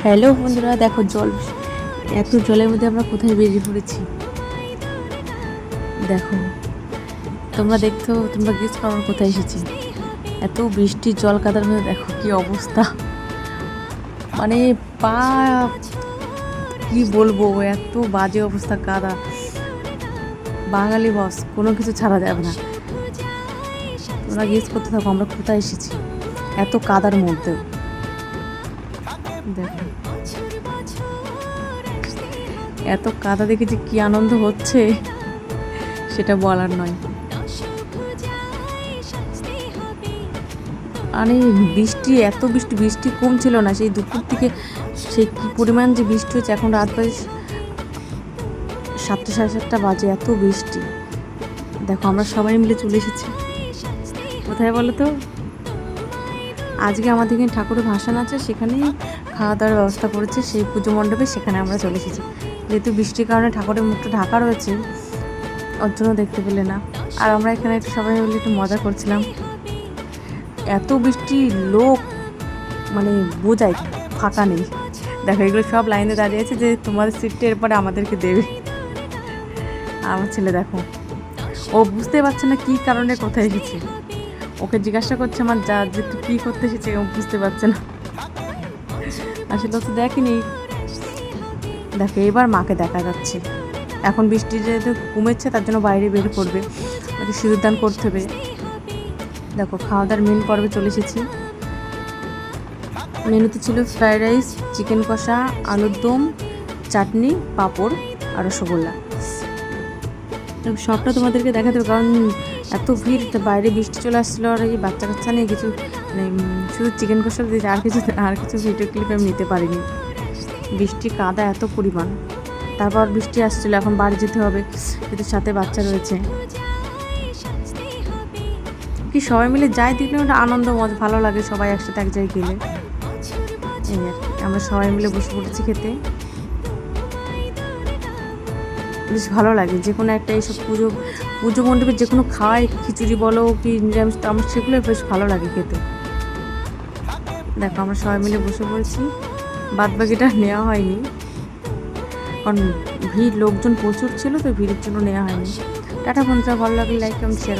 Hello বন্ধুরা, দেখো এত জলের মধ্যে আমরা কোথায় বেরিয়ে পড়েছি। দেখো তোমরা গেস করো আমরা কোথায় এসেছি। এত বৃষ্টির জল কাদার মধ্যে দেখো কি অবস্থা, মানে পা কি বলবো, এত বাজে অবস্থা কাদা। বাঙালি বস, কোনো কিছু ছাড়া যাবে না। তোমরা গেস করতে থাকো আমরা কোথায় এসেছি এত কাদার মধ্যেও। দেখো এত কাদা দেখে যে কি আনন্দ হচ্ছে সেটা বলার নয়। মানে এত বৃষ্টি কমছিল না, সেই দুপুর থেকে সেই কী পরিমাণ যে বৃষ্টি হচ্ছে। এখন রাত বাজে 7টা, সাড়ে 7টা বাজে, এত বৃষ্টি। দেখো আমরা সবাই মিলে চলে এসেছি কোথায় বলো তো। আজকে আমাদের এখানে ঠাকুরের ভাসান আছে, সেখানেই খাওয়া দাওয়ার ব্যবস্থা করেছে সেই পুজো মণ্ডপে, সেখানে আমরা চলে এসেছি। যেহেতু বৃষ্টির কারণে ঠাকুরের মুখটা ঢাকা রয়েছে, ওর জন্য দেখতে পেলে না। আর আমরা এখানে একটু সবাই মিলে একটু মজা করছিলাম। এত বৃষ্টি, লোক মানে বোঝায় ফাঁকা নেই। দেখো এগুলো সব লাইনে দাঁড়িয়ে আছে যে তোমাদের সিটটা এরপরে আমাদেরকে দেবে। আমার ছেলে দেখো, ও বুঝতে পারছে না কী কারণে কোথায় এসেছে। ওকে জিজ্ঞাসা করছে আমার যা যে তুই কী করতে এসেছে, ও বুঝতে পারছে না, আসলে তো দেখেনি। দেখো এবার মাকে দেখা যাচ্ছে। এখন বৃষ্টি যেহেতু কমেছে তার জন্য বাইরে বের করবে, ওকে সিঁদুরদান করতে হবে। দেখো খাওয়া দাওয়ার মেন পর্বে চলে এসেছি। মেনুতে ছিল ফ্রাইড রাইস, চিকেন কষা, আলুর দম, চাটনি, পাঁপড় আর রসগোল্লা। সবটা তোমাদেরকে দেখাতে হবে, কারণ এত ভিড়, বাইরে বৃষ্টি চলে আসছিলো। আর এই বাচ্চা কাচ্চা নিয়ে কিছু শুধু চিকেন কষা দিয়েছে, আর কিছু ভিডিও ক্লিপ আমি নিতে পারিনি। বৃষ্টি কাদা এত পরিমাণ, তারপর বৃষ্টি আসছিলো, এখন বাড়ি যেতে হবে, কিন্তু সাথে বাচ্চা রয়েছে। কি সবাই মিলে যাই দেখলে ওটা আনন্দ মজা ভালো লাগে, সবাই একসাথে এক জায়গায় গেলে। এই আর কি, আমরা সবাই মিলে বসে পড়েছি খেতে। বেশ ভালো লাগে যে কোনো একটা এইসব পুজো মণ্ডপে যে কোনো খাওয়াই, খিচুড়ি বলো কি নিরামিষ, আমার সেগুলো বেশ ভালো লাগে খেতে। দেখো আমরা সবাই মিলে বসে পড়েছি, বাদ বাকিটা নেওয়া হয়নি, কারণ লোকজন প্রচুর ছিল তো, ভিড়ের জন্য নেওয়া হয়নি। টাটা বন্ধুরা, ভালো লাগলে লাইক কমেন্ট শেয়ার।